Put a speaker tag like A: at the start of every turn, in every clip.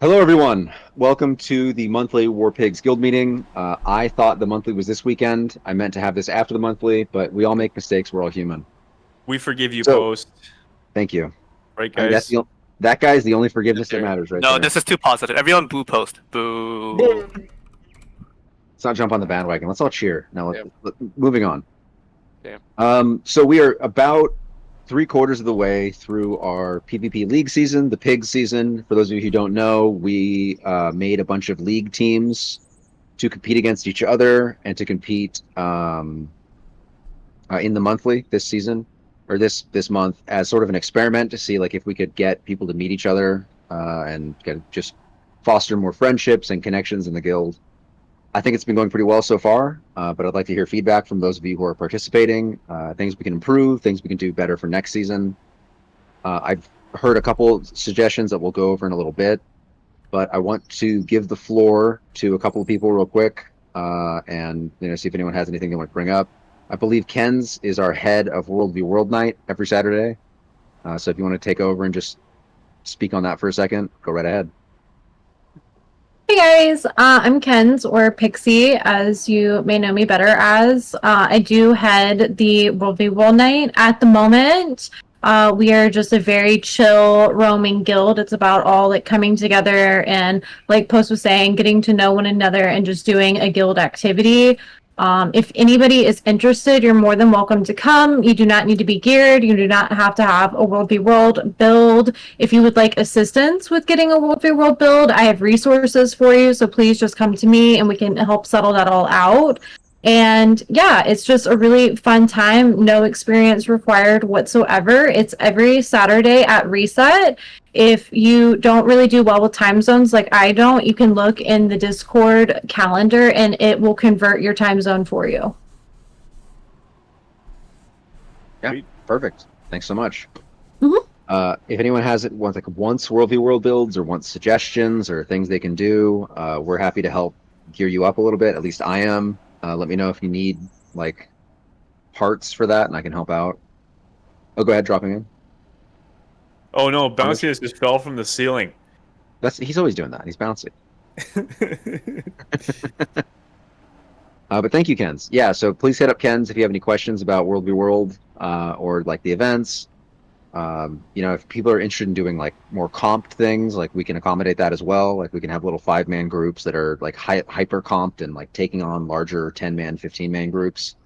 A: Hello, everyone. Welcome to the monthly War Pigs Guild meeting. I thought the monthly was this weekend. I meant to have this after the monthly, but we all make mistakes. We're all human.
B: We forgive you,
A: So,
B: post.
A: thank you.
B: Right,
A: I mean,
B: guys?
A: that guy's the only forgiveness that
C: There.
A: matters right
C: No,
A: there.
C: this is too positive. Everyone boo post. Boo.
A: Let's not jump on the bandwagon. Let's all cheer. Now,
C: Damn.
A: moving on.
C: Damn.
A: So we are about three-quarters of the way through our PvP League season, the Pig season. For those of you who don't know, we made a bunch of league teams to compete against each other and to compete in the monthly this season or this month as sort of an experiment to see like if we could get people to meet each other and just foster more friendships and connections in the guild. I think it's been going pretty well so far, but I'd like to hear feedback from those of you who are participating, things we can improve, things we can do better for next season. I've heard a couple suggestions that we'll go over in a little bit, but I want to give the floor to a couple of people real quick and see if anyone has anything they want to bring up. I believe Kenz is our head of World v World Night every Saturday. So if you want to take over and just speak on that for a second, go right ahead.
D: Hey guys, I'm Kenz, or Pixie, as you may know me better as. I do head the World v World Night at the moment. We are just a very chill roaming guild. It's about all like coming together and, like Post was saying, getting to know one another and just doing a guild activity. If anybody is interested, you're more than welcome to come. You do not need to be geared. You do not have to have a World v World build. If you would like assistance with getting a World v World build, I have resources for you. So please just come to me and we can help settle that all out. And yeah, it's just a really fun time. No experience required whatsoever. It's every Saturday at reset. If you don't really do well with time zones like I don't, you can look in the Discord calendar and it will convert your time zone for you.
A: Yeah, perfect. Thanks so much.
D: Mhm.
A: If anyone wants World v World builds or wants suggestions or things they can do, we're happy to help gear you up a little bit. At least I am. Let me know if you need like parts for that, and I can help out. Oh, go ahead, dropping in.
B: Oh no,
A: Homage?
B: Bounciness just fell from the ceiling.
A: He's always doing that. He's bouncing. But thank you, Kenz. Yeah, so please hit up Kenz if you have any questions about World v World or like the events. If people are interested in doing like more comped things, like we can accommodate that as well. Like we can have little 5-man groups that are like hyper comped and like taking on larger 10-man, 15-man groups.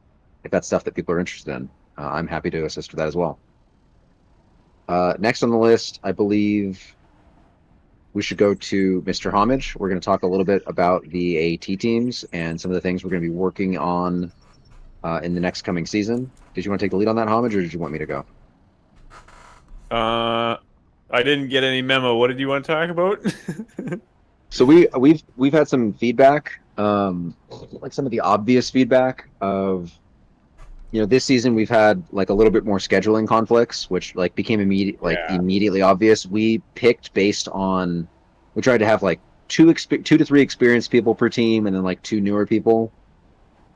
A: If that's stuff that people are interested in, I'm happy to assist with that as well. Next on the list, I believe we should go to Mr. Homage. We're going to talk a little bit about the AT teams and some of the things we're going to be working on in the next coming season. Did you want to take the lead on that, Homage, or did you want me to go?
B: I didn't get any memo. What did you want to talk about?
A: So we've had some feedback, like some of the obvious feedback of, this season we've had like a little bit more scheduling conflicts, which like became immediately obvious. We picked based on, we tried to have like two to three experienced people per team, and then like two newer people.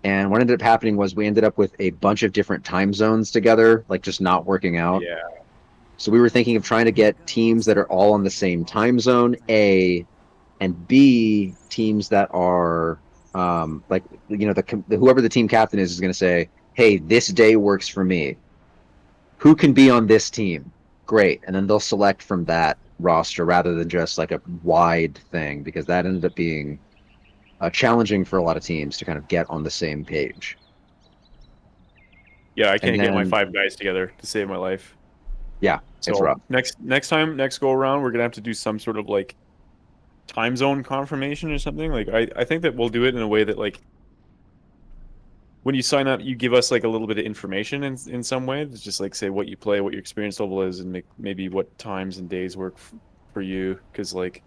A: And what ended up happening was we ended up with a bunch of different time zones together, like just not working out.
B: Yeah.
A: So we were thinking of trying to get teams that are all on the same time zone, A, and B, teams that are whoever the team captain is going to say, hey, this day works for me. Who can be on this team? Great. And then they'll select from that roster rather than just like a wide thing, because that ended up being challenging for a lot of teams to kind of get on the same page.
B: Yeah, I can't get my 5 guys together to save my life.
A: Yeah, it's rough.
B: Next go around, we're gonna have to do some sort of like time zone confirmation or something. Like I think that we'll do it in a way that like when you sign up, you give us like a little bit of information in some way. It's just like say what you play, what your experience level is, and maybe what times and days work for you. Because like,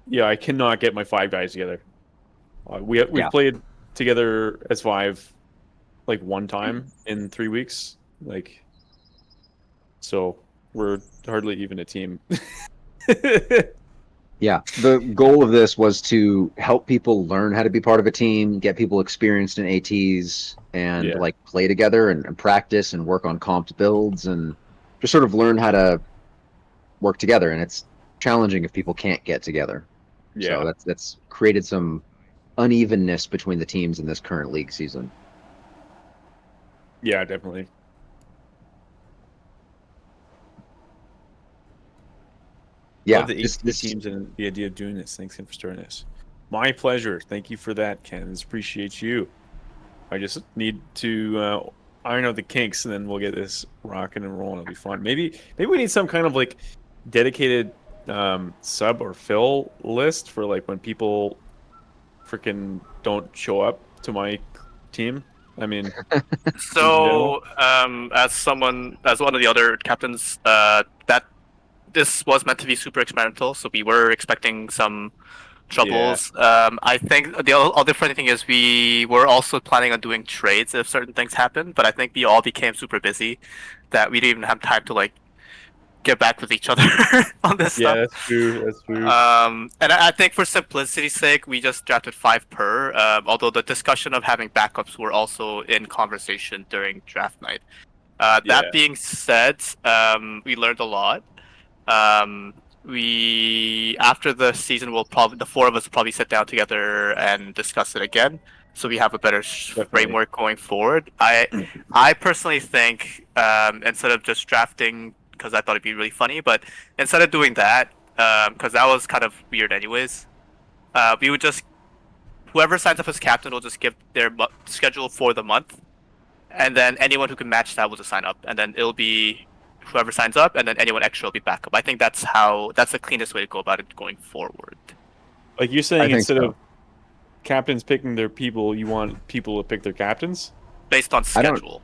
B: yeah, I cannot get my 5 guys together. We've played together as 5 like one time in 3 weeks. Like, so we're hardly even a team.
A: Yeah, the goal of this was to help people learn how to be part of a team, get people experienced in ATs, and like play together and practice and work on comped builds and just sort of learn how to work together. And it's challenging if people can't get together.
B: Yeah.
A: So that's created some unevenness between the teams in this current league season.
B: Yeah, definitely.
A: Yeah,
B: Love the eight teams and the idea of doing this. Thanks again for starting this. My pleasure. Thank you for that, Kenz. Appreciate you. I just need to iron out the kinks, and then we'll get this rocking and rolling. It'll be fun. Maybe we need some kind of like dedicated sub or fill list for like when people freaking don't show up to my team. I mean,
C: So, as one of the other captains, that this was meant to be super experimental, so we were expecting some troubles. I think the other funny thing is we were also planning on doing trades if certain things happened, but I think we all became super busy that we didn't even have time to like get back with each other on this
B: yeah,
C: stuff.
B: that's true. That's true.
C: And I think for simplicity's sake, we just drafted 5 per. Although the discussion of having backups were also in conversation during draft night. That being said, we learned a lot. We after the season, the 4 of us will probably sit down together and discuss it again, so we have a better framework going forward. I personally think instead of just drafting, because I thought it'd be really funny, but instead of doing that, because that was kind of weird anyways, we would just whoever signs up as captain will just give their schedule for the month, and then anyone who can match that will just sign up, and then it'll be whoever signs up, and then anyone extra will be backup. I think that's the cleanest way to go about it going forward.
B: Like you're saying, instead
A: so.
B: of captains picking their people, you want people to pick their captains?
C: Based on schedule.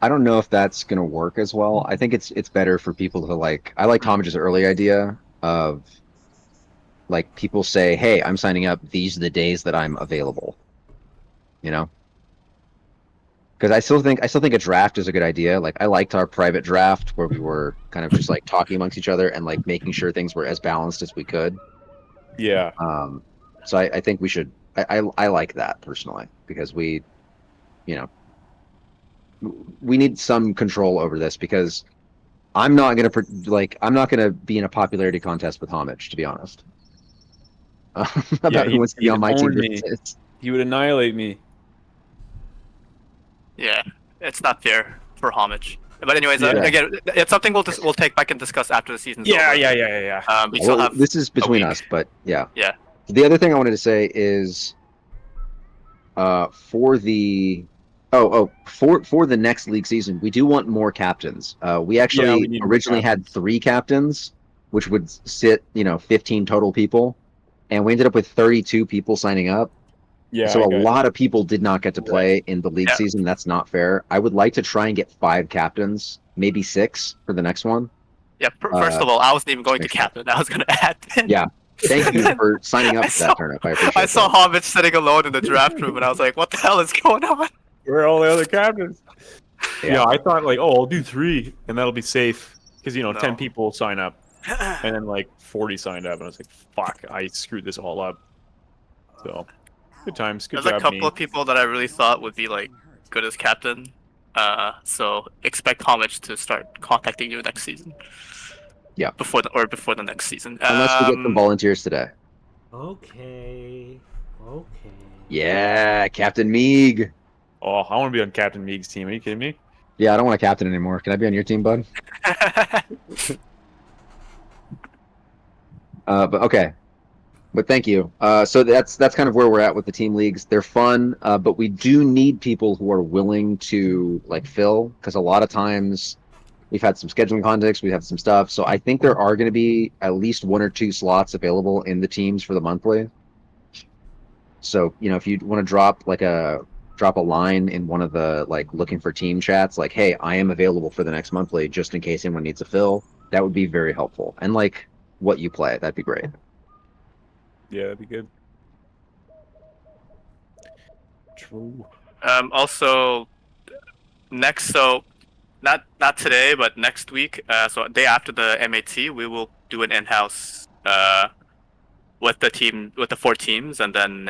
A: I don't know if that's gonna work as well. I think it's better for people to like. I liked Homage's early idea of like people say, "Hey, I'm signing up. These are the days that I'm available." You know, because I still think a draft is a good idea. Like I liked our private draft where we were kind of just like talking amongst each other and like making sure things were as balanced as we could.
B: Yeah.
A: So I think we should. I like that personally because we, you know, we need some control over this because I'm not gonna be in a popularity contest with Homage, to be honest. About who wants to be on my team.
B: He would annihilate me.
C: Yeah, it's not fair for Homage. But anyways, again, it's something we'll take back and discuss after the season's over.
B: Yeah.
C: We still have
A: this is between us, but yeah.
C: Yeah.
A: The other thing I wanted to say is, for the next league season, we do want more captains. We actually originally had 3 captains, which would sit 15 total people, and we ended up with 32 people signing up.
B: Yeah.
A: So a lot of people did not get to play in the league season. That's not fair. I would like to try and get 5 captains, maybe 6 for the next one.
C: Yeah. First of all, I wasn't even going to captain. I was going to add.
A: Yeah. Thank you for signing up for that turnip. I appreciate it.
C: I saw Homage sitting alone in the draft room, and I was like, "What the hell is going on?"
B: Where are all the other captains? Yeah, I thought like, I'll do 3, and that'll be safe because 10 people sign up, and then like 40 signed up, and I was like, "Fuck, I screwed this all up." So, good times. Good job.
C: There's a couple of people that I really thought would be like good as captain. So expect Homage to start contacting you next season.
A: Yeah.
C: Before the next season.
A: Unless we get some volunteers today.
E: Okay.
A: Yeah, Captain Meeg.
B: Oh, I want to be on Captain Meeg's team. Are you kidding me?
A: Yeah, I don't want to captain anymore. Can I be on your team, bud? But okay. But thank you. So that's kind of where we're at with the team leagues. They're fun, but we do need people who are willing to like fill, because a lot of times we've had some scheduling conflicts, we have some stuff. So I think there are going to be at least 1 or 2 slots available in the teams for the monthly. So if you want to drop a line in one of the like looking for team chats, like, hey, I am available for the next monthly, just in case anyone needs a fill, that would be very helpful. And like what you play, that'd be great.
B: Yeah, that'd be good. True.
C: Also, not today, but next week. So day after the MAT, we will do an in-house with the 4 teams, and then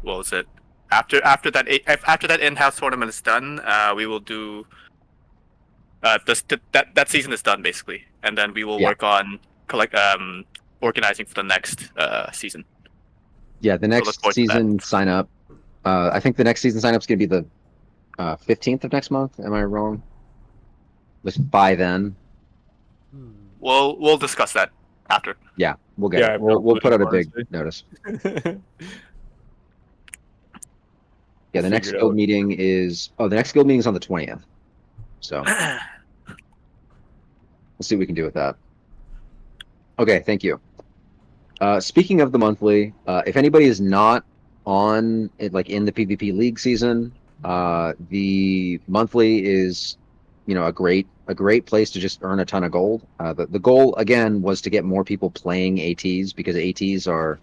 C: what was it? After that in-house tournament is done, we will do that season is done basically, and then we will work on organizing for the next season.
A: Yeah, the
C: look
A: next
C: forward to that.
A: season sign up. I think the next season sign up is going to be the 15th of next month. Am I wrong? Just by then.
E: Hmm.
C: We'll discuss that after.
A: Yeah, we'll get
B: Yeah,
A: it.
B: I've not
A: We'll
B: put
A: put
B: it,
A: out a big
B: honestly.
A: notice.
B: We'll
A: Yeah, the next
B: figure it
A: guild
B: out.
A: meeting is the next guild meeting is on the 20th. So we'll see what we can do with that. Okay, thank you. Speaking of the monthly, if anybody is not on it, like in the PvP League season, the monthly is, a great place to just earn a ton of gold. The goal again was to get more people playing ATs because ATs are,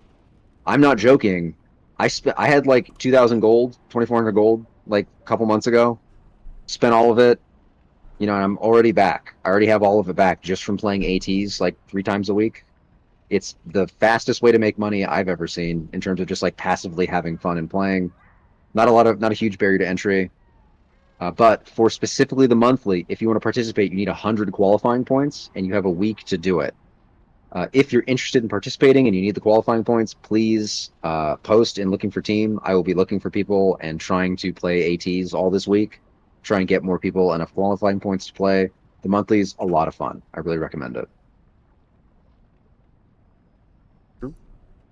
A: I'm not joking. I had like 2,000 gold, 2,400 gold, like a couple months ago. Spent all of it, and I'm already back. I already have all of it back just from playing ATs like 3 times a week. It's the fastest way to make money I've ever seen in terms of just like passively having fun and playing. Not a huge barrier to entry. But for specifically the monthly, if you want to participate, you need 100 qualifying points, and you have a week to do it. If you're interested in participating and you need the qualifying points, please post in looking for team. I will be looking for people and trying to play ATs all this week. Try and get more people enough qualifying points to play. The monthly is a lot of fun. I really recommend it.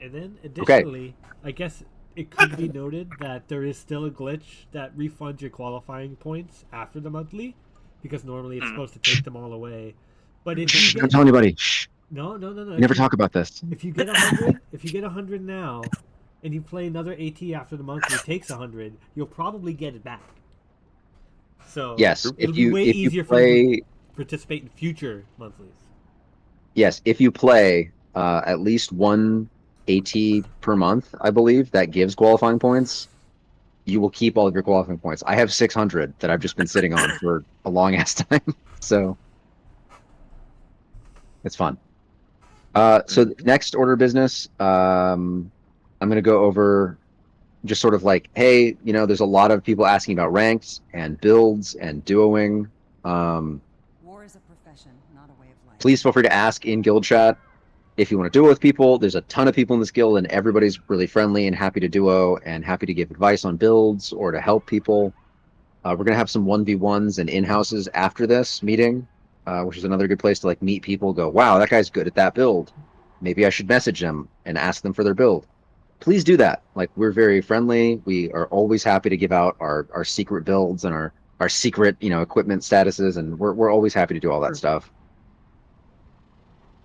E: And then additionally, I guess it could be noted that there is still a glitch that refunds your qualifying points after the monthly, because normally it's supposed to take them all away. But if you
A: Don't
E: get
A: tell anybody. Shh.
E: no,
A: Never talk about this.
E: if you get 100, if you get 100 now, and you play another AT after the monthly takes 100, you'll probably get it back. So
A: Yes,
E: it'll be way easier for you
A: play,
E: to participate in future monthlies.
A: yes, if you play at least one AT per month, I believe that gives qualifying points. You will keep all of your qualifying points. I have 600 that I've just been sitting on for a long ass time, so it's fun. So the next order of business, I'm going to go over just sort of like, hey, there's a lot of people asking about ranks and builds and duoing.
F: War is a profession, not a way of life.
A: Please feel free to ask in guild chat if you want to duo with people. There's a ton of people in this guild, and everybody's really friendly and happy to duo and happy to give advice on builds or to help people. We're going to have some 1v1s and in-houses after this meeting, which is another good place to like meet people, go, wow, that guy's good at that build. Maybe I should message them and ask them for their build. Please do that. Like, we're very friendly. We are always happy to give out our secret builds and our secret, equipment statuses, and we're always happy to do all that stuff.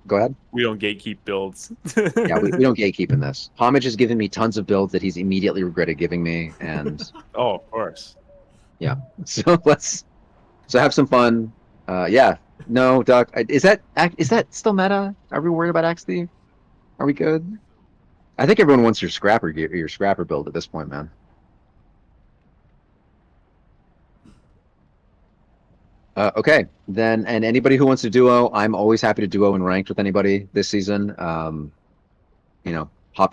A: Go ahead.
B: We don't gatekeep builds.
A: Yeah, we don't gatekeep in this. Homage has given me tons of builds that he's immediately regretted giving me, and
B: Oh, of course.
A: yeah. So have some fun. Yeah. No, Duck. Is that still meta? Are we worried about Axe Thief? Are we good? I think everyone wants your scrapper build at this point, man. Okay, then, and anybody who wants to duo, I'm always happy to duo and ranked with anybody this season. Hop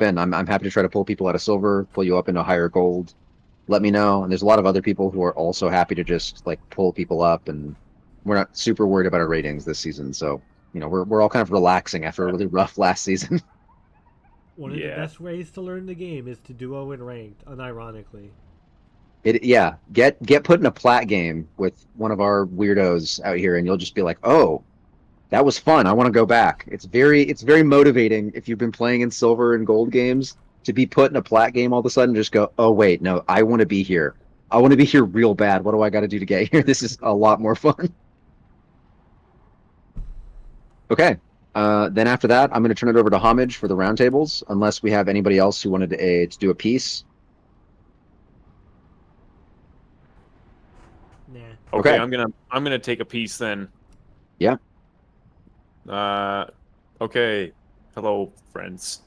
A: in. I'm happy to try to pull people out of silver, pull you up into higher gold. Let me know. And there's a lot of other people who are also happy to just like pull people up, and we're not super worried about our ratings this season. So, we're all kind of relaxing after a really rough last season.
E: One of the best ways to learn the game is to duo and ranked, unironically.
A: Get put in a plat game with one of our weirdos out here, and you'll just be like, oh, that was fun. I want to go back. It's very motivating if you've been playing in silver and gold games to be put in a plat game all of a sudden and just go, oh wait, no, I want to be here. I want to be here real bad. What do I got to do to get here? This is a lot more fun. Okay. Then after that, I'm going to turn it over to Homage for the roundtables, unless we have anybody else who wanted to do a piece.
E: Nah.
B: Okay,
A: Okay.
B: I'm gonna take a piece then.
A: Yeah.
B: Okay. Hello, friends.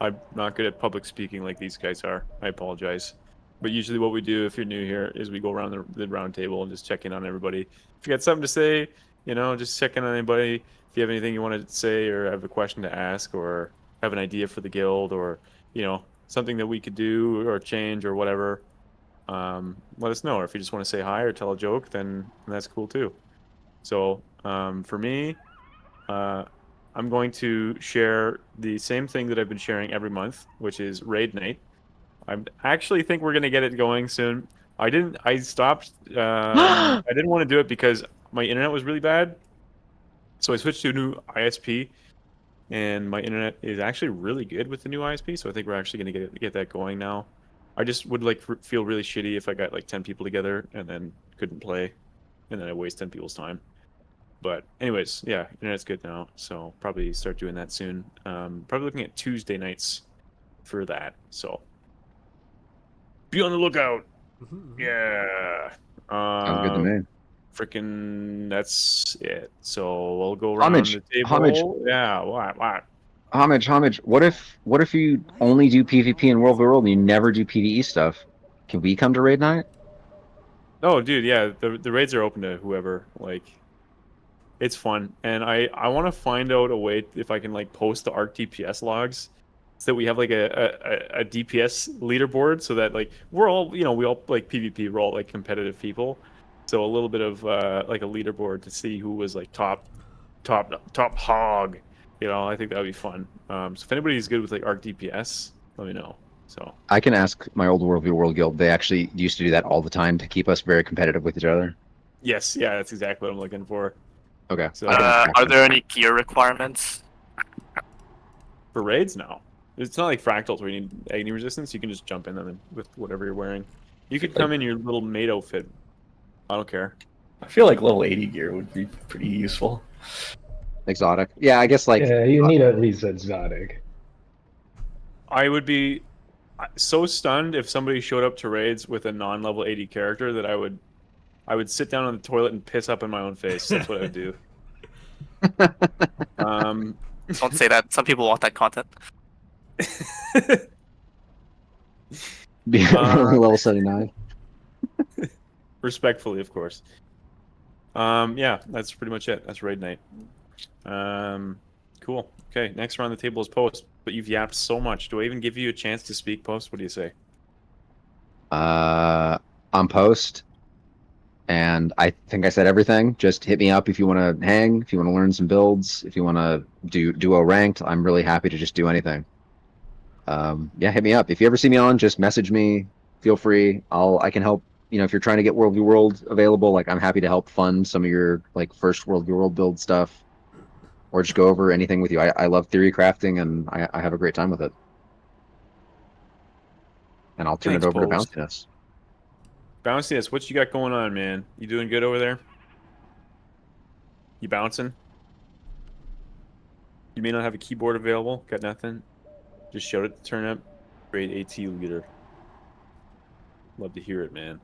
B: I'm not good at public speaking like these guys are. I apologize. But usually what we do if you're new here is we go around the round table and just check in on everybody. If you got something to say, just check in on anybody. If you have anything you want to say or have a question to ask or have an idea for the guild or, something that we could do or change or whatever, let us know. Or if you just want to say hi or tell a joke, then that's cool too. So for me, I'm going to share the same thing that I've been sharing every month, which is raid night. I actually think we're gonna get it going soon. I stopped. I didn't want to do it because my internet was really bad, so I switched to a new ISP, and my internet is actually really good with the new ISP. So I think we're actually gonna get that going now. I just would like feel really shitty if I got like 10 people together and then couldn't play, and then I waste 10 people's time. But anyways, yeah, internet's good now, so probably start doing that soon. Probably looking at Tuesday nights for that. So be on the lookout. Yeah.
A: Sounds good to me.
B: Freaking, that's it. So we'll go around
A: Homage,
B: the table.
A: Homage.
B: Yeah. What?
A: Homage. What if you only do PvP in World of World and you never do PvE stuff? Can we come to raid night?
B: Oh, dude, yeah. The raids are open to whoever. Like, it's fun, and I want to find out a way if I can like post the ARC DPS logs, so that we have like a DPS leaderboard, so that like we're all we all like PvP, we're all like competitive people, so a little bit of like a leaderboard to see who was like top hog. I think that would be fun. So if anybody's good with like ARC DPS, let me know. So
A: I can ask my old World v World guild. They actually used to do that all the time to keep us very competitive with each other.
B: yes, yeah, that's exactly what I'm looking for.
A: Okay.
B: So
C: Are there any gear requirements?
B: for raids now, it's not like fractals where you need agony resistance. You can just jump in them with whatever you're wearing. You could come in your little maid outfit. I don't care.
G: I feel like level 80 gear would be pretty useful.
A: Exotic. Yeah, I guess like
H: Yeah, you need at least exotic.
B: I would be so stunned if somebody showed up to raids with a non-level 80 character that I would sit down on the toilet and piss up in my own face. That's what I would do.
C: Don't say that. Some people want that content.
A: be level 79.
B: Respectfully, of course. Yeah, that's pretty much it. That's raid night. Cool. Okay, next around the table is Post, but you've yapped so much. Do I even give you a chance to speak, Post? What do you say?
A: On Post, and I think I said everything. Just hit me up if you want to hang, if you want to learn some builds, if you want to do duo ranked. I'm really happy to just do anything. Yeah, hit me up. If you ever see me on, just message me. Feel free. I can help. If you're trying to get World v World available, like I'm happy to help fund some of your like first World v World build stuff, or just go over anything with you. I love theory crafting, and I have a great time with it. And I'll turn
B: Thanks,
A: it over
B: Post.
A: to Bounciness.
B: Bounciness, what you got going on, man? You doing good over there? You bouncing? You may not have a keyboard available. Got nothing? Just showed it to Turnip. Great AT leader. Love to hear it, man.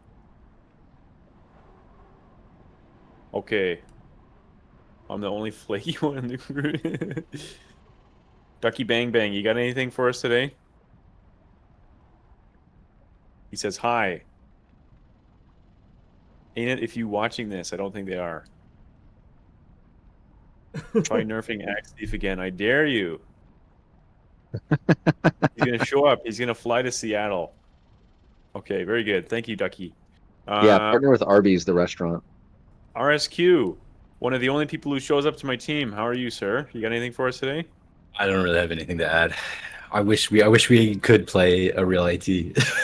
B: Okay. I'm the only flaky one in the group. Ducky Bang Bang, you got anything for us today? He says hi. Ain't it if you watching this? I don't think they are. Try nerfing Axe Thief again. I dare you. He's gonna show up. He's gonna fly to Seattle. Okay, very good. Thank you, Ducky.
A: Yeah, partner with Arby's, the restaurant.
B: RSQ, one of the only people who shows up to my team. How are you, sir? You got anything for us today?
G: I don't really have anything to add. I wish we could play a real AT.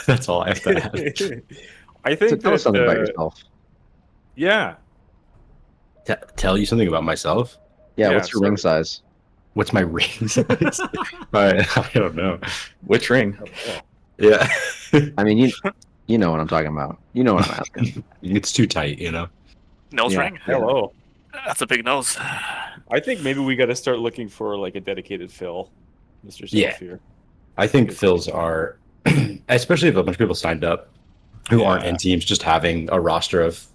G: That's all I have to add.
B: I
A: So
B: think
A: tell us something about
B: that,
A: yourself.
B: yeah.
G: Tell you something about myself?
A: Yeah,
B: Yeah,
A: what's your ring size?
G: What's my ring size? I don't know. Which ring?
B: Oh,
G: Yeah.
A: I mean, you know what I'm talking about. You know what I'm asking.
G: It's too tight,
C: Nose
A: Yeah.
C: ring?
B: hello.
C: That's a big nose.
B: I think maybe we got to start looking for like a dedicated fill, Mr.
G: Yeah.
B: Safir.
G: I think fills are, especially if a bunch of people signed up who aren't in teams, just having a roster of,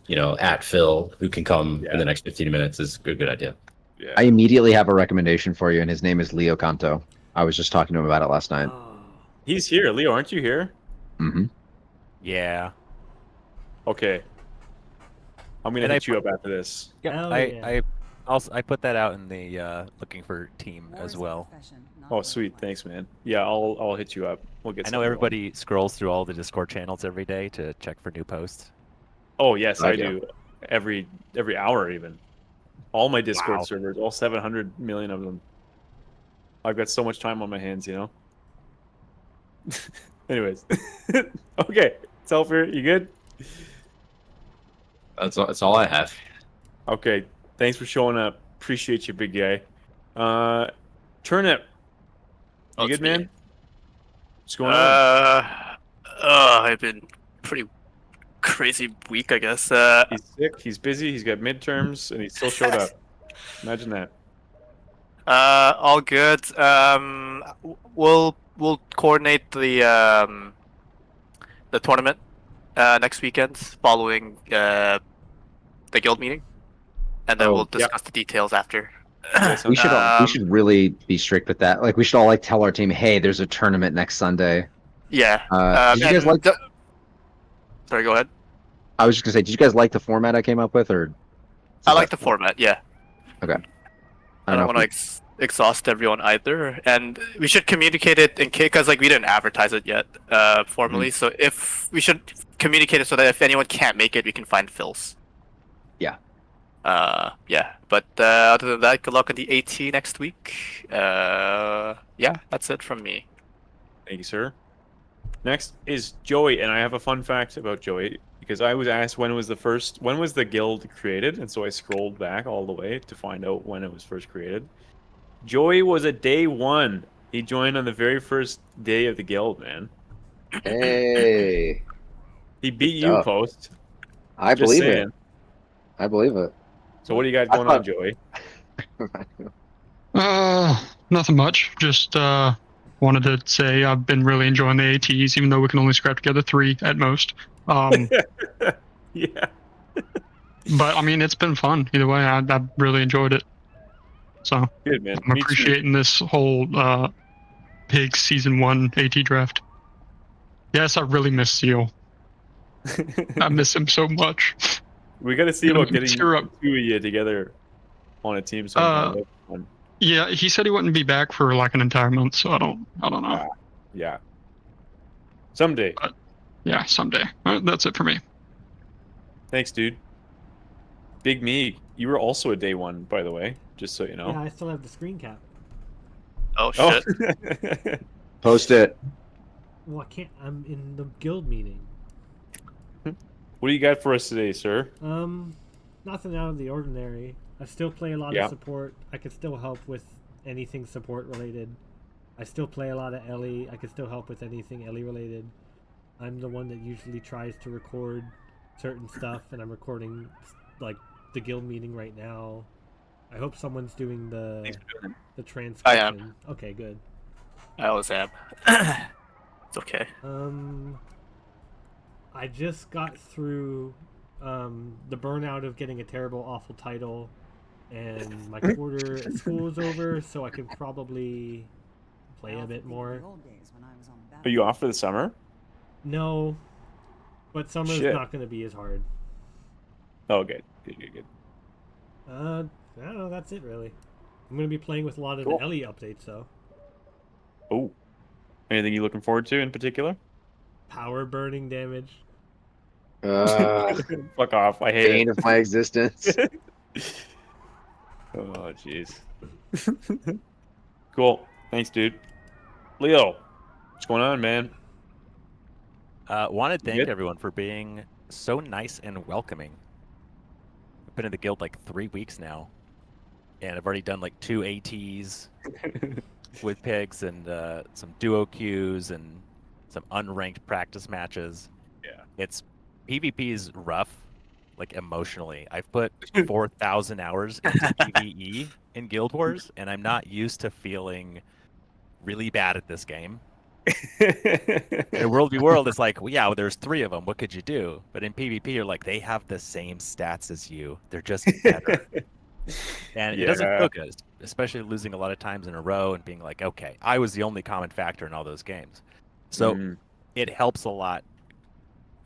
G: at fill who can come in the next 15 minutes is a good idea.
B: Yeah.
A: I immediately have a recommendation for you, and his name is Leocanto. I was just talking to him about it last night.
B: He's here. Leo, aren't you here?
A: Mm-hmm.
I: Yeah.
B: Okay. I'm gonna
I: And
B: hit you up after this.
E: Hell
I: I
E: yeah.
I: I put that out in the looking for team
F: War
I: as
F: is a
I: well.
F: profession, not a
B: Oh,
F: way of
B: sweet.
F: life.
B: Thanks, man. Yeah, I'll hit you up. We'll get.
I: I know
B: something going.
I: everybody scrolls through all the Discord channels every day to check for new posts.
B: Oh yes, I
A: Yeah.
B: do. Every hour even. All my Discord
I: Wow.
B: servers, all 700 million of them. I've got so much time on my hands, you know. Anyways, okay, Safir, you good?
G: That's all I have.
B: Okay, thanks for showing up. Appreciate you, big guy. Turnip,
C: Oh,
B: you
C: it's
B: good,
C: me.
B: man? What's going on?
C: I've been pretty crazy week, I guess.
B: He's sick. He's busy. He's got midterms, and he still showed up. Imagine that.
C: All good. We'll coordinate the tournament next weekend following the guild meeting, and then
A: Oh,
C: we'll discuss the details after.
A: We should we
C: Um,
A: should really be strict with that. Like we should all like tell our team, hey, there's a tournament next Sunday.
C: Yeah.
A: Did you guys like?
C: Sorry, go ahead.
A: I was just gonna say, did you guys like the format I came up with, or?
C: I like the format. Yeah.
A: Okay.
C: I don't want to exhaust everyone either, and we should communicate it in case, because like we didn't advertise it yet formally. So if we should communicate it so that if anyone can't make it, we can find fills.
A: Yeah.
C: Yeah. But other than that, good luck on the AT next week. Yeah, that's it from me.
B: Thank you, sir. Next is Joey, and I have a fun fact about Joey because I was asked when was the guild created, and so I scrolled back all the way to find out when it was first created. Joey was a day one. He joined on the very first day of the guild, man.
A: Hey.
B: He beat you,
A: Oh.
B: Post.
A: I
B: Just
A: believe
B: saying.
A: it. I believe it.
B: So what do you got
A: I
B: going
A: thought-
B: on, Joey?
J: Nothing much. Just wanted to say I've been really enjoying the ATs, even though we can only scrap together 3 at most.
B: Yeah.
J: But I mean, it's been fun either way. I really enjoyed it. So
B: Good, man.
J: I'm
B: Me too.
J: appreciating this whole Pig Season 1 AT draft. Yes, I really miss Seal. I miss him so much.
B: We got to see
J: Yeah,
B: about getting
J: cheer up.
B: the 2 of you together on a team sometime. That's fun.
J: Yeah, he said he wouldn't be back for like an entire month, so I don't know.
B: Yeah. Someday.
J: Yeah, someday. That's it for me.
B: Thanks, dude. Big Me, you were also a day one, by the way, just so you know.
E: Yeah, I still have the screen cap.
C: Oh shit.
A: Post it.
E: Well, I can't. I'm in the guild meeting.
B: What do you got for us today, sir?
E: Nothing out of the ordinary. I still play a lot
B: Yeah.
E: of support. I can still help with anything support related. I still play a lot of Ellie. I can still help with anything Ellie related. I'm the one that usually tries to record certain stuff, and I'm recording like the guild meeting right now. I hope someone's doing the transcription.
C: I am.
E: Okay, good.
C: I always am. It's okay.
E: I just got through the burnout of getting a terrible, awful title, and my quarter at school is over, so I can probably play a bit more.
B: Are you off for the summer?
E: No, but summer's
B: Shit.
E: not going to be as hard.
B: Oh, good. Good.
E: I don't know, that's it really. I'm going to be playing with a lot of
B: Cool.
E: the Ellie updates, though.
B: Oh. Anything you looking forward to in particular?
E: Power burning damage.
B: Fuck off. I hate
A: Bane
B: it.
A: of my existence.
B: Oh, jeez. Cool. Thanks, dude. Leo, what's going on, man?
I: Want to thank
B: Good?
I: everyone for being so nice and welcoming. I've been in the guild like 3 weeks now, and I've already done like 2 ATs with pigs and some duo queues and some unranked practice matches.
B: Yeah.
I: It's PvP is rough, like emotionally. I've put 4,000 hours into PvE in Guild Wars, and I'm not used to feeling really bad at this game. In World v World, it's like, well, yeah, there's 3 of them. What could you do? But in PvP, you're like, they have the same stats as you. They're just better. And it doesn't
B: Yeah.
I: feel good, especially losing a lot of times in a row and being like, okay, I was the only common factor in all those games. So
B: Mhm.
I: it helps a lot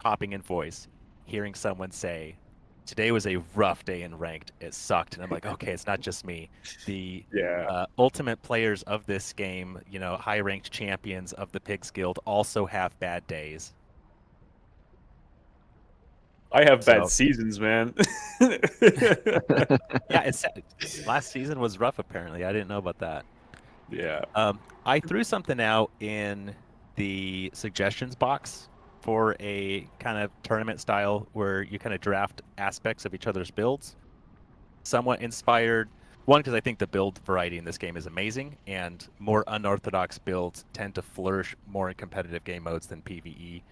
I: hopping in voice, hearing someone say, today was a rough day in ranked. It sucked. And I'm like, okay, it's not just me. The
B: Yeah.
I: ultimate players of this game, you know, high ranked champions of the Pigs Guild also have bad days.
B: I have bad
I: So-
B: seasons, man.
I: Yeah, it's last season was rough apparently. I didn't know about that.
B: Yeah.
I: I threw something out in the suggestions box for a kind of tournament style where you kind of draft aspects of each other's builds. Somewhat inspired, one, because I think the build variety in this game is amazing, and more unorthodox builds tend to flourish more in competitive game modes than PvE,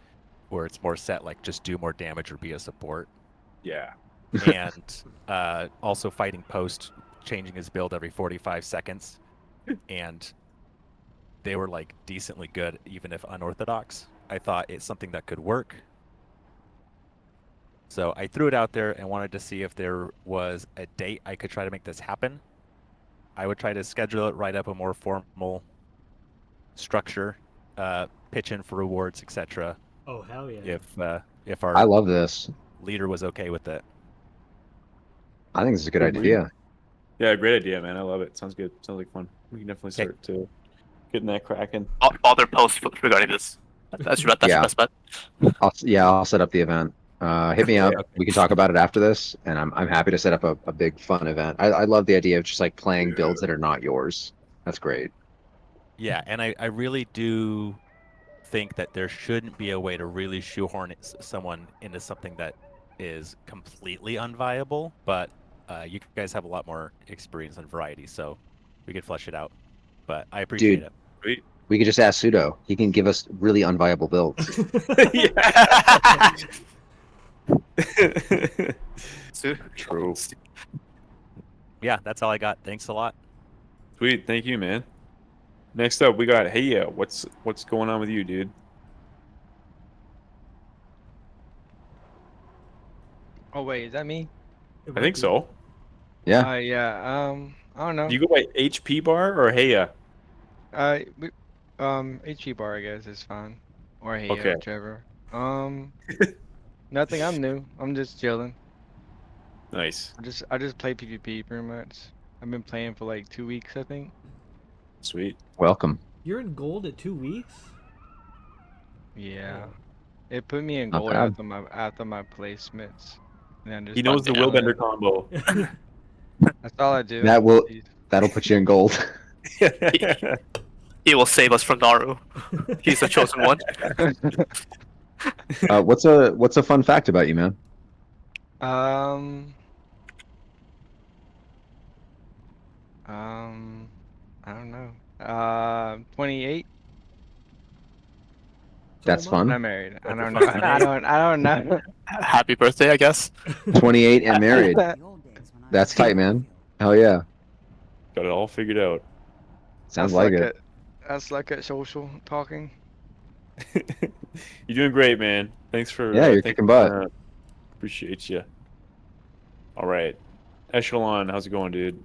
I: where it's more set like just do more damage or be a support.
B: Yeah.
I: And also fighting post, changing his build every 45 seconds, and they were like decently good, even if unorthodox. I thought it's something that could work. So I threw it out there and wanted to see if there was a date I could try to make this happen. I would try to schedule it, write up a more formal structure, pitch in for rewards, etc.
E: Oh hell yeah!
I: If our
A: I love this.
I: leader was okay with it.
A: I think this is a good idea.
B: Yeah, great idea, man. I love it. Sounds good. Sounds like fun. We can definitely start to getting that cracking.
C: All their posts regarding this. That's your best bet.
A: I'll set up the event. Hit me up. We can talk about it after this, and I'm happy to set up a big fun event. I love the idea of just like playing builds that are not yours. That's great.
I: Yeah, and I really do think that there shouldn't be a way to really shoehorn someone into something that is completely unviable, but you guys have a lot more experience and variety, so we could flesh it out. But I appreciate it.
B: Sweet.
A: We could just ask Pseudo. He can give us really unviable builds.
B: True.
I: Yeah, that's all I got. Thanks a lot.
B: Sweet, thank you, man. Next up, we got Hey, what's going on with you, dude?
K: Oh wait, is that me?
B: I think so.
A: Yeah.
K: Yeah. I don't know.
B: Do you go by HP bar or Heya?
K: HP bar, I guess, is fine. Or hey,
B: Okay.
K: whichever. Nothing. I'm new. I'm just chilling.
B: Nice.
K: I just play PvP pretty much. I've been playing for like 2 weeks, I think.
B: Sweet.
A: Welcome.
E: You're in gold at 2 weeks.
K: Yeah. It put me in
A: Not
K: gold
A: bad.
K: after my placements. And then just
B: He knows the
K: down
B: Willbender
K: there.
B: combo.
K: That's all I do.
A: That'll put you in gold.
C: He will save us from Naru. He's the chosen one.
A: What's a fun fact about you, man?
K: I don't know. 28.
A: That's
K: I'm
A: fun.
K: not married. I don't know. I don't know.
C: Happy birthday, I guess.
A: 28 and married. That's tight, man. Hell yeah.
B: Got it all figured out.
A: Sounds like it.
K: That's like a social talking.
B: You're doing great, man. Thanks for
A: You're kicking butt.
B: Appreciate you. All right, Echelon, how's it going, dude?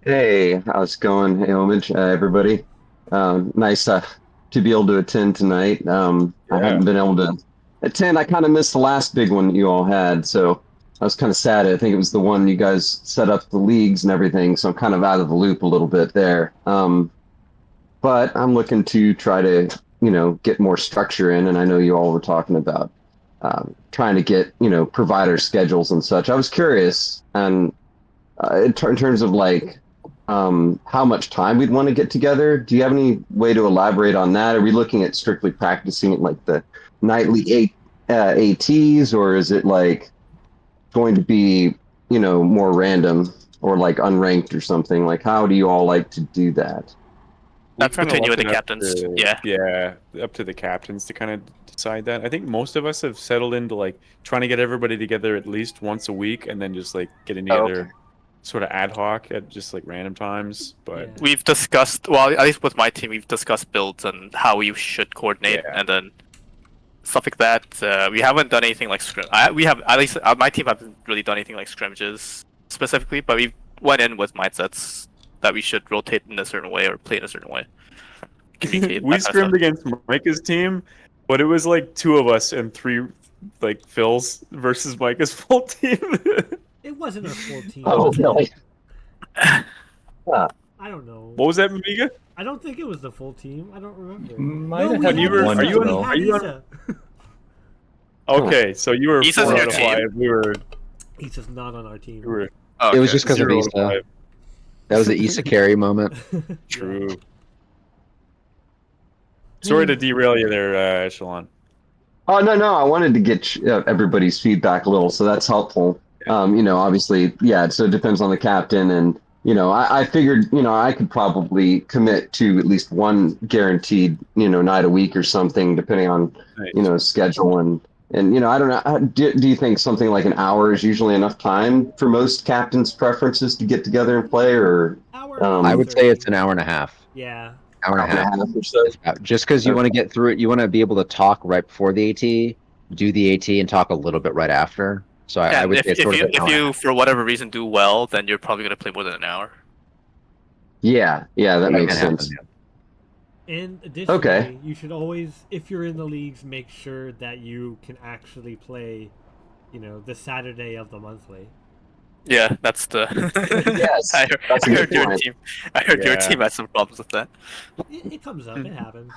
L: Hey, how's it going? Hey, Homage, everybody. Nice to be able to attend tonight. I haven't been able to attend. I kind of missed the last big one that you all had, so I was kind of sad. I think it was the one you guys set up the leagues and everything, so I'm kind of out of the loop a little bit there. But I'm looking to try to, get more structure in, and I know you all were talking about trying to get, provider schedules and such. I was curious, and in terms of like how much time we'd want to get together. Do you have any way to elaborate on that? Are we looking at strictly practicing at like the nightly ATs, or is it like going to be, more random or like unranked or something? Like, how do you all like to do that?
C: That's
B: Kinda
C: continue with
B: left
C: the
B: it up
C: captains.
B: to-
C: Yeah.
B: up to the captains to kind of decide that. I think most of us have settled into like trying to get everybody together at least once a week, and then just like getting together sort of ad hoc at just like random times. But
C: We've discussed, well, at least with my team, we've discussed builds and how we should coordinate, and then stuff like that. We haven't done anything like we have, at least my team haven't really done anything like scrimmages specifically, but we went in with mindsets that we should rotate in a certain way or play in a certain way.
B: we scrimmed against Micah's team, but it was like 2 of us and 3 like Phil's versus Micah's full team.
E: It wasn't our full team.
L: Oh, really?
E: I don't know.
B: What was that, Mimiga?
E: I don't think it was the full team. I don't remember.
G: Might
E: we
G: have
E: had
G: you were-
E: Issa.
G: are you on-
E: We
G: are
E: had
B: you on-
E: Issa.
B: Okay, so you were
C: Issa's
B: 4
C: on
B: out of
C: your team?
B: 5. We were.
E: Issa's not on our team.
B: We were
A: It was just because of
B: 0 out of
A: Issa.
B: 5.
A: That was the Isakari moment.
B: True. Sorry to derail you there, Echelon.
L: Oh no, I wanted to get everybody's feedback a little, so that's helpful. Obviously, yeah. So it depends on the captain, and I figured I could probably commit to at least one guaranteed night a week or something, depending on schedule and I don't know. Do you think something like an hour is usually enough time for most captains' preferences to get together and play, or
A: I would say it's an hour and a half.
E: Yeah.
A: Hour and a half
L: or so.
A: Just because you want to get through it, you want to be able to talk right before the AT, do the AT, and talk a little bit right after. So I would say it's sort of an hour and a
C: if you
A: half.
C: for whatever reason do well, then you're probably gonna play more than an hour.
L: Yeah, that makes sense.
E: And additionally, you should always, if you're in the leagues, make sure that you can actually play, the Saturday of the monthly.
C: Yeah, that's the.
L: Yes,
C: I heard your team. I heard your team had some problems with that.
E: It comes up. It happens.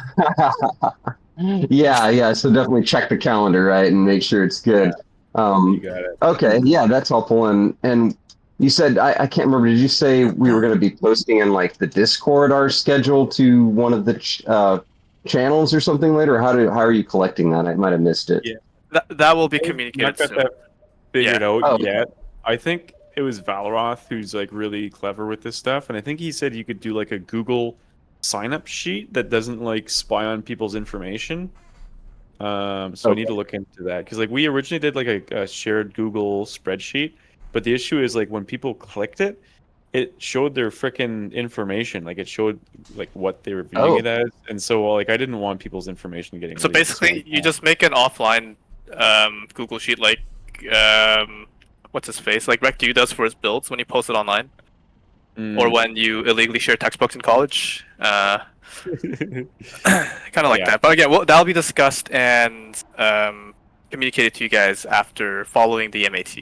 L: Yeah. So definitely check the calendar, right, and make sure it's good.
B: You got it.
L: Okay, yeah, that's helpful. And you said I can't remember. Did you say we were going to be posting in like the Discord our schedule to one of the channels or something later? Or how are you collecting that? I might have missed it.
C: Yeah, that will be communicated
B: Not got
C: soon.
B: that figured out
L: Oh.
B: yet. I think it was Valroth who's like really clever with this stuff, and I think he said you could do like a Google sign-up sheet that doesn't like spy on people's information. So I need to look into that because like we originally did like a shared Google spreadsheet, but the issue is like when people clicked it, it showed their freaking information. Like it showed like what they were viewing it as, and so like I didn't want people's information getting.
C: So
B: leaked,
C: basically, you just make an offline Google sheet like what's his face, like RecDu does for his builds when he posts it online, or when you illegally share textbooks in college. Kind of like that. But again, that'll be discussed and communicated to you guys after following the MAT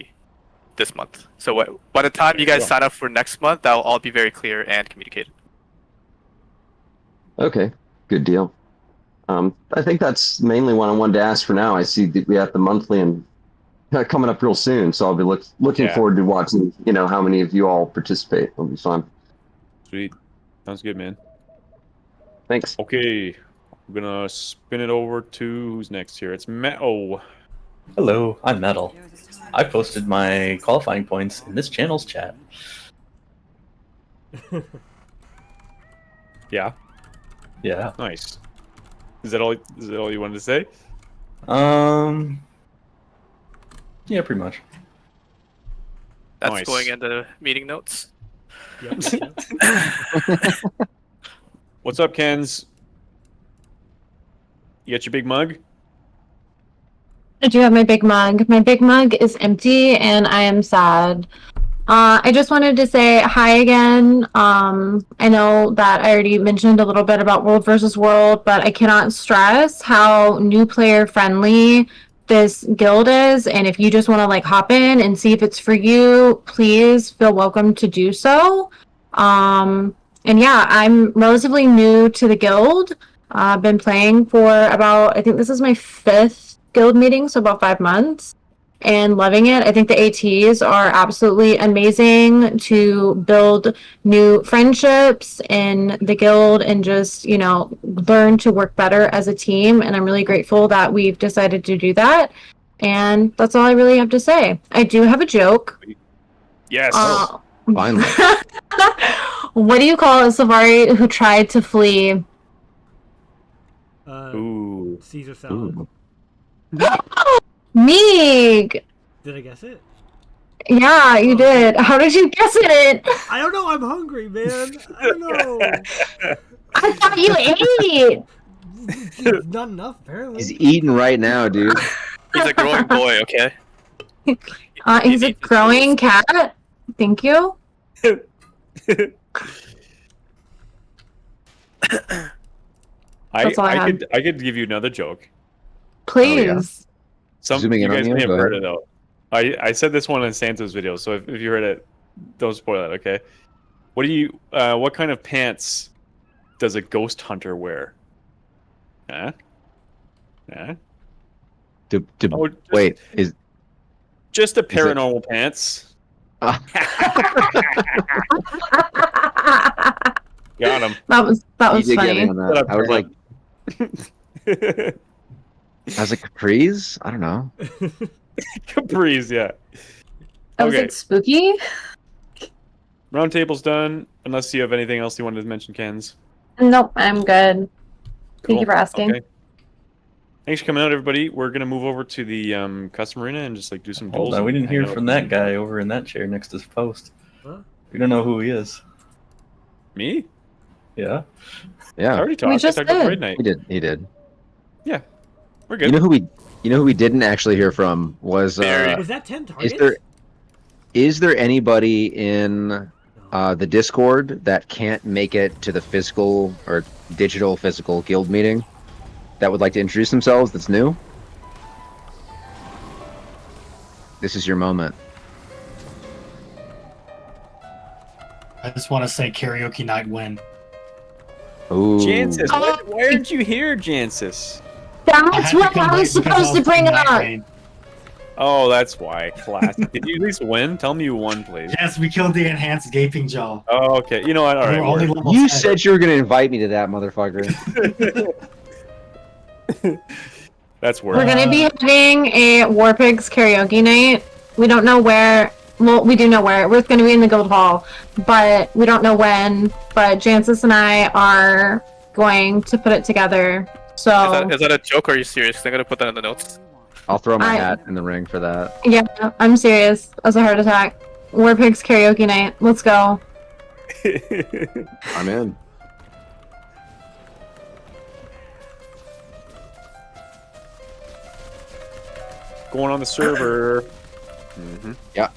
C: this month. So by the time you guys sign up for next month, that'll all be very clear and communicated.
L: Okay, good deal. I think that's mainly what I wanted to ask for now. I see that we have the monthly and coming up real soon, so I'll be looking forward to watching. How many of you all participate. It'll be fun.
B: Sweet, sounds good, man.
L: Thanks.
B: Okay, I'm gonna spin it over to who's next here. It's Metal.
M: Hello, I'm Metal. I posted my qualifying points in this channel's chat.
B: Yeah.
M: Yeah.
B: Nice. Is that all you wanted to say?
M: Yeah, pretty much.
C: That's
B: Nice.
C: going into meeting notes.
E: Yep.
B: What's up, Kenz? You got your big mug?
D: I do have my big mug. My big mug is empty and I am sad. I just wanted to say hi again. I know that I already mentioned a little bit about World versus World, but I cannot stress how new player friendly this guild is. And if you just want to like hop in and see if it's for you, please feel welcome to do so. And yeah, I'm relatively new to the guild. I've been playing for about, I think this is my 5th guild meeting, so about 5 months. And loving it. I think the ATs are absolutely amazing to build new friendships in the guild and just, learn to work better as a team. And I'm really grateful that we've decided to do that. And that's all I really have to say. I do have a joke.
B: Yes.
A: Finally.
D: What do you call a Safari who tried to flee?
B: Ooh.
E: Caesar salad.
D: Meeg!
E: Did I guess it?
D: Yeah, you did. How did you guess it?
E: I don't know. I'm hungry, man. I don't know.
D: I thought you ate.
E: Not enough, apparently.
A: He's eating right now, dude.
C: He's a growing boy, okay?
D: He's a growing cat. Thank you. That's all I have.
B: I could give you another joke.
D: Please.
B: Some
A: Zooming
B: you
A: in on
B: guys
A: you?
B: may have
A: Go
B: heard
A: ahead.
B: it though. I said this one in Santa's video, so if you heard it, don't spoil it, okay? What kind of pants does a ghost hunter wear? Huh? Huh?
A: Wait,
B: just a pair
A: is
B: of normal pants. Got him.
D: That was
A: You did get me
D: funny.
A: on that. I was like, Capri's? I don't know.
B: Capri's, yeah.
D: Was
B: Okay,
D: it spooky?
B: round table's done. Unless you have anything else you wanted to mention, Kenz.
D: Nope, I'm good. Thank
B: Cool.
D: you for asking.
B: Okay. Thanks for coming out, everybody. We're gonna move over to the custom arena and just like do some
M: Hold
B: duels.
M: on, we
B: and
M: didn't
B: hang
M: hear
B: out.
M: from that guy over in that chair next to his post.
E: Huh?
M: We don't know who he is.
B: Me?
M: Yeah.
B: I
A: Yeah,
B: already talked.
D: just
B: I talked about
D: did.
B: Raid Night.
A: he did.
B: Yeah, we're
A: You
B: good.
A: know who we didn't actually hear from was
E: Was that 10 targets?
A: is there anybody in the Discord that can't make it to the physical or digital physical guild meeting that would like to introduce themselves that's new? This is your moment.
N: I just want to say karaoke night win.
A: Ooh.
B: Jansis, why aren't you here, Jansis?
D: That's what I was supposed to bring up.
B: Oh, that's why. Classic. Did you at least win? Tell me you won, please.
N: Yes, we killed the enhanced gaping jaw.
B: Oh, okay. You know what? All right.
N: We're only
B: word.
N: level
A: You
N: 7.
A: said you were going to invite me to that, motherfucker.
B: That's word.
D: We're gonna be having a War Pigs karaoke night. We don't know where. Well, we do know where. We're gonna be in the guild hall, but we don't know when. But Jansis and I are going to put it together. So
C: Is that a joke or are you serious? 'Cause I'm gonna put that in the notes.
A: I'll throw my
D: I-
A: hat in the ring for that.
D: yeah, I'm serious. As a heart attack. War Pigs karaoke night. Let's go.
A: I'm in.
B: Going on the server.
A: Yeah.